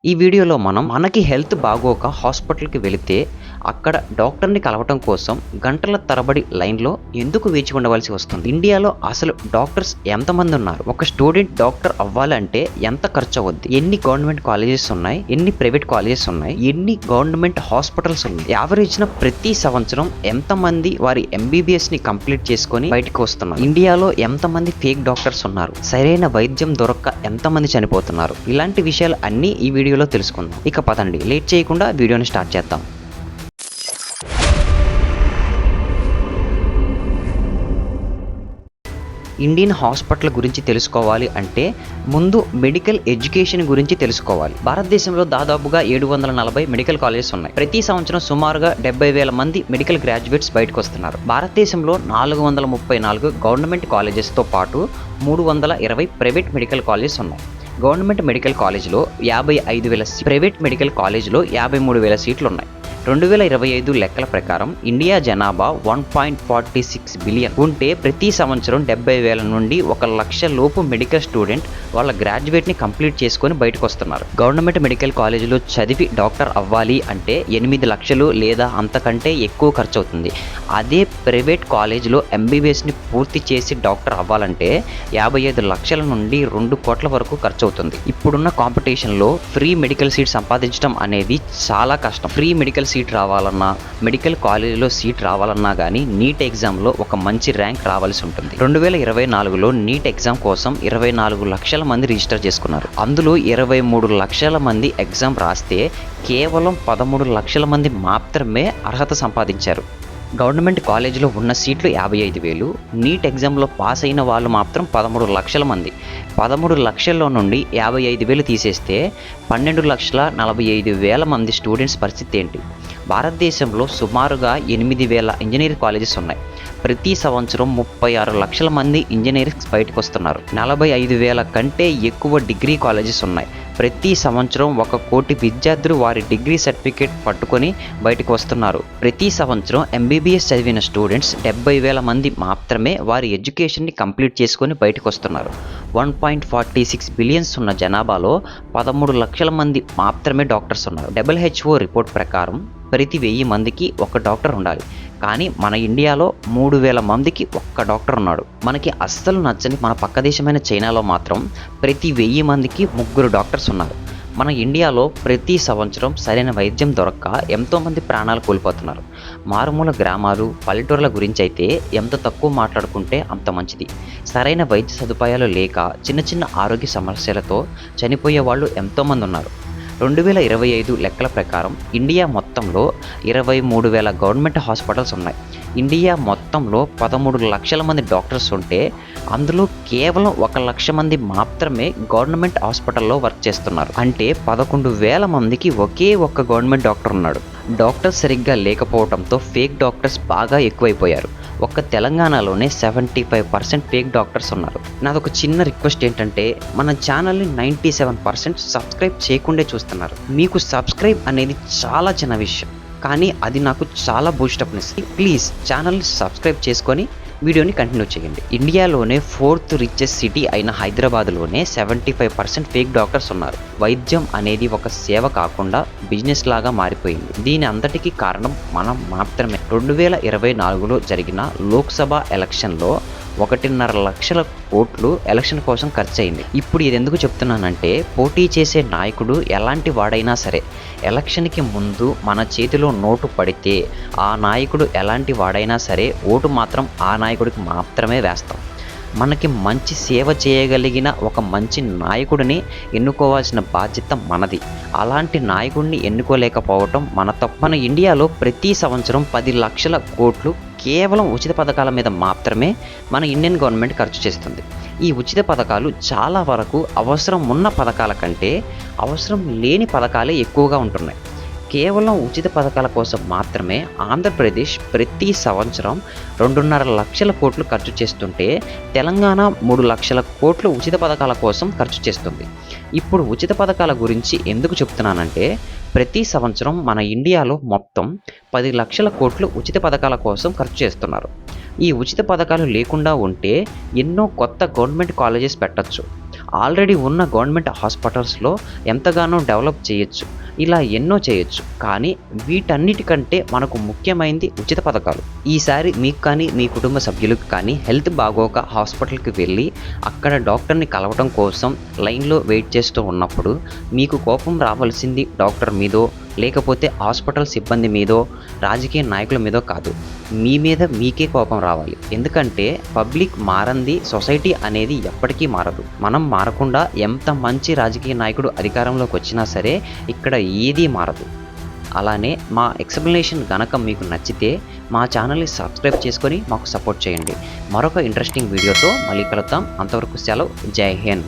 ఈ వీడియోలో మనకి హెల్త్ బాగోక హాస్పిటల్‌కి వెళితే అక్కడ డాక్టర్‌ని కలవటం కోసం గంటల తరబడి లైన్‌లో ఎందుకు వేచి ఉండవలసి వస్తుంది? ఇండియాలో అసలు డాక్టర్స్ ఎంతమంది ఉన్నారు? ఒక స్టూడెంట్ డాక్టర్ అవ్వాలంటే ఎంత ఖర్చు అవుద్ది? ఎన్ని గవర్నమెంట్ కాలేజెస్ ఉన్నాయి? ఎన్ని ప్రైవేట్ కాలేజెస్ ఉన్నాయి? ఎన్ని గవర్నమెంట్ హాస్పిటల్స్ ఉన్నాయి? యావరేజ్‌న ప్రతి సంవత్సరం ఎంతమంది వారి ఎంబీబీఎస్‌ని కంప్లీట్ చేసుకొని బయటికి వస్తున్నారు? ఇండియాలో ఎంతమంది ఫేక్ డాక్టర్స్ ఉన్నారు? సరైన వైద్యం దొరక్క ఎంతమంది చనిపోతున్నారు? ఇలాంటి విషయాలు అన్నీ ఈ వీడియోలో తెలుసుకుందాం. ఇక పదండి, లేట్ చేయకుండా వీడియోని స్టార్ట్ చేద్దాం. ఇండియన్ హాస్పిటల్ గురించి తెలుసుకోవాలి అంటే ముందు మెడికల్ ఎడ్యుకేషన్ గురించి తెలుసుకోవాలి. భారతదేశంలో దాదాపుగా 740 మెడికల్ కాలేజెస్ ఉన్నాయి. ప్రతి సంవత్సరం సుమారుగా 70,000 మంది మెడికల్ గ్రాడ్యుయేట్స్ బయటకు వస్తున్నారు. భారతదేశంలో 434 గవర్నమెంట్ కాలేజెస్తో పాటు 320 ప్రైవేట్ మెడికల్ కాలేజెస్ ఉన్నాయి. గవర్నమెంట్ మెడికల్ కాలేజ్లో 55,000, ప్రైవేట్ మెడికల్ కాలేజ్లో 53,000 సీట్లు ఉన్నాయి. 2025 లెక్కల ప్రకారం ఇండియా జనాభా 1.46 బిలియన్ ఉంటే ప్రతి సంవత్సరం 70,000 నుండి 1,00,000 లోపు మెడికల్ స్టూడెంట్ వాళ్ళ గ్రాడ్యుయేట్ని కంప్లీట్ చేసుకొని బయటకు వస్తున్నారు. గవర్నమెంట్ మెడికల్ కాలేజీలో చదివి డాక్టర్ అవ్వాలి అంటే 8 లక్షలు లేదా అంతకంటే ఎక్కువ ఖర్చు అవుతుంది. అదే ప్రైవేట్ కాలేజీలో ఎంబీబీఎస్ని పూర్తి చేసి డాక్టర్ అవ్వాలంటే 55 లక్షల నుండి 2 కోట్ల వరకు ఖర్చు అవుతుంది. ఇప్పుడున్న కాంపిటీషన్లో ఫ్రీ మెడికల్ సీట్ సంపాదించడం అనేది చాలా కష్టం. ఫ్రీ మెడికల్ సీట్ రావాలన్నా, మెడికల్ కాలేజీలో సీట్ రావాలన్నా కానీ నీట్ ఎగ్జామ్లో ఒక మంచి ర్యాంక్ రావాల్సి ఉంటుంది. 2024లో నీట్ ఎగ్జామ్ కోసం 24 లక్షల మంది రిజిస్టర్ చేసుకున్నారు. అందులో 23 లక్షల మంది ఎగ్జామ్ రాస్తే కేవలం 13 లక్షల మంది మాత్రమే అర్హత సంపాదించారు. గవర్నమెంట్ కాలేజీలో ఉన్న సీట్లు 55,000, నీట్ ఎగ్జామ్లో పాస్ అయిన వాళ్ళు మాత్రం 13 లక్షల మంది. 13 లక్షల్లో నుండి 55,000 తీసేస్తే 12,45,000 మంది స్టూడెంట్స్ పరిస్థితి ఏంటి? భారతదేశంలో సుమారుగా 8,000 ఇంజనీరింగ్ కాలేజెస్ ఉన్నాయి. ప్రతి సంవత్సరం 36 లక్షల మంది ఇంజనీరింగ్స్ బయటకు వస్తున్నారు. 45,000 కంటే ఎక్కువ డిగ్రీ కాలేజెస్ ఉన్నాయి. ప్రతి సంవత్సరం 1 కోటి విద్యార్థులు వారి డిగ్రీ సర్టిఫికేట్ పట్టుకొని బయటకు వస్తున్నారు. ప్రతి సంవత్సరం ఎంబీబీఎస్ చదివిన స్టూడెంట్స్ 70,000 మంది మాత్రమే వారి ఎడ్యుకేషన్ని కంప్లీట్ చేసుకొని బయటకు వస్తున్నారు. 1.46 బిలియన్స్ ఉన్న జనాభాలో 13 లక్షల మంది మాత్రమే డాక్టర్స్ ఉన్నారు. WHO రిపోర్ట్ ప్రకారం ప్రతి 1000 మందికి ఒక డాక్టర్ ఉండాలి. కానీ మన ఇండియాలో 3,000 మందికి ఒక్క డాక్టర్ ఉన్నాడు. మనకి అస్సలు నచ్చని మన పక్క దేశమైన చైనాలో మాత్రం ప్రతి 1000 మందికి 3 డాక్టర్స్ ఉన్నారు. మన ఇండియాలో ప్రతి సంవత్సరం సరైన వైద్యం దొరక్క ఎంతోమంది ప్రాణాలు కోల్పోతున్నారు. మారుమూల గ్రామాలు, పల్లెటూర్ల గురించి అయితే ఎంత తక్కువ మాట్లాడుకుంటే అంత మంచిది. సరైన వైద్య సదుపాయాలు లేక చిన్న చిన్న ఆరోగ్య సమస్యలతో చనిపోయే వాళ్ళు ఎంతోమంది ఉన్నారు. 2025 లెక్కల ప్రకారం ఇండియా మొత్తంలో 23,000 గవర్నమెంట్ హాస్పిటల్స్ ఉన్నాయి. ఇండియా మొత్తంలో 13 లక్షల మంది డాక్టర్స్ ఉంటే అందులో కేవలం 1 లక్ష మంది మాత్రమే గవర్నమెంట్ హాస్పిటల్లో వర్క్ చేస్తున్నారు. అంటే 11,000 మందికి ఒకే ఒక్క గవర్నమెంట్ డాక్టర్ ఉన్నాడు. డాక్టర్స్ సరిగ్గా లేకపోవడంతో ఫేక్ డాక్టర్స్ బాగా ఎక్కువైపోయారు. ఒక్క తెలంగాణలోనే 75% ఫేక్ డాక్టర్స్ ఉన్నారు. నాదొక చిన్న రిక్వెస్ట్ ఏంటంటే మన ఛానల్ని 97% సబ్స్క్రైబ్ చేయకుండే చూస్తున్నారు. మీకు సబ్స్క్రైబ్ అనేది చాలా చిన్న విషయం, కానీ అది నాకు చాలా బూస్టప్నిస్తుంది. ప్లీజ్ ఛానల్ని సబ్స్క్రైబ్ చేసుకొని వీడియోని కంటిన్యూ చేయండి. ఇండియాలోనే 4th రిచెస్ట్ సిటీ అయిన హైదరాబాద్లోనే 75% ఫేక్ డాక్టర్స్ ఉన్నారు. వైద్యం అనేది ఒక సేవ కాకుండా బిజినెస్ లాగా మారిపోయింది. దీని అంతటికీ కారణం మనం మాత్రమే. 2024లో జరిగిన లోక్సభ ఎలక్షన్లో 1.5 లక్షల కోట్లు ఎలక్షన్ కోసం ఖర్చు అయింది. ఇప్పుడు ఇది ఎందుకు చెప్తున్నానంటే పోటీ చేసే నాయకుడు ఎలాంటి వాడైనా సరే ఎలక్షన్కి ముందు మన చేతిలో నోటు పడితే ఆ నాయకుడు ఎలాంటి వాడైనా సరే ఓటు మాత్రం ఆ నాయకుడికి మాత్రమే వేస్తాం. మనకి మంచి సేవ చేయగలిగిన ఒక మంచి నాయకుడిని ఎన్నుకోవాల్సిన బాధ్యత మనది. అలాంటి నాయకుడిని ఎన్నుకోలేకపోవటం మన తప్పు. మన ఇండియాలో ప్రతి సంవత్సరం 10 లక్షల కోట్లు కేవలం ఉచిత పథకాల మీద మాత్రమే మన ఇండియన్ గవర్నమెంట్ ఖర్చు చేస్తుంది. ఈ ఉచిత పథకాలు చాలా వరకు అవసరం ఉన్న పథకాల కంటే అవసరం లేని పథకాలే ఎక్కువగా ఉంటున్నాయి. కేవలం ఉచిత పథకాల కోసం మాత్రమే ఆంధ్రప్రదేశ్ ప్రతి సంవత్సరం 2.5 లక్షల కోట్లు ఖర్చు చేస్తుంటే తెలంగాణ 3 లక్షల కోట్లు ఉచిత పథకాల కోసం ఖర్చు చేస్తుంది. ఇప్పుడు ఉచిత పథకాల గురించి ఎందుకు చెప్తున్నానంటే ప్రతి సంవత్సరం మన ఇండియాలో మొత్తం 10 లక్షల కోట్లు ఉచిత పథకాల కోసం ఖర్చు చేస్తున్నారు. ఈ ఉచిత పథకాలు లేకుండా ఉంటే ఎన్నో కొత్త గవర్నమెంట్ కాలేజెస్ పెట్టచ్చు. ఆల్రెడీ ఉన్న గవర్నమెంట్ హాస్పిటల్స్లో ఎంతగానో డెవలప్ చేయొచ్చు, ఇలా ఎన్నో చేయొచ్చు. కానీ వీటన్నిటికంటే మనకు ముఖ్యమైనది ఉచిత పథకాలు. ఈసారి మీకు కానీ మీ కుటుంబ సభ్యులకు కానీ హెల్త్ బాగోక హాస్పిటల్కి వెళ్ళి అక్కడ డాక్టర్ని కలవటం కోసం లైన్లో వెయిట్ చేస్తూ ఉన్నప్పుడు మీకు కోపం రావాల్సింది డాక్టర్ మీదో, లేకపోతే హాస్పిటల్ సిబ్బంది మీదో, రాజకీయ నాయకుల మీదో కాదు, మీ మీద మీకే కోపం రావాలి. ఎందుకంటే పబ్లిక్ మారంది సొసైటీ అనేది ఎప్పటికీ మారదు. మనం మారకుండా ఎంత మంచి రాజకీయ నాయకుడు అధికారంలోకి వచ్చినా సరే ఇక్కడ ఏదీ మారదు. అలానే మా ఎక్స్ప్లెనేషన్ గనక మీకు నచ్చితే మా ఛానల్ని సబ్స్క్రైబ్ చేసుకొని మాకు సపోర్ట్ చేయండి. మరొక ఇంట్రెస్టింగ్ వీడియోతో మళ్ళీ కలుద్దాం. అంతవరకు సెలవు. జై హింద్.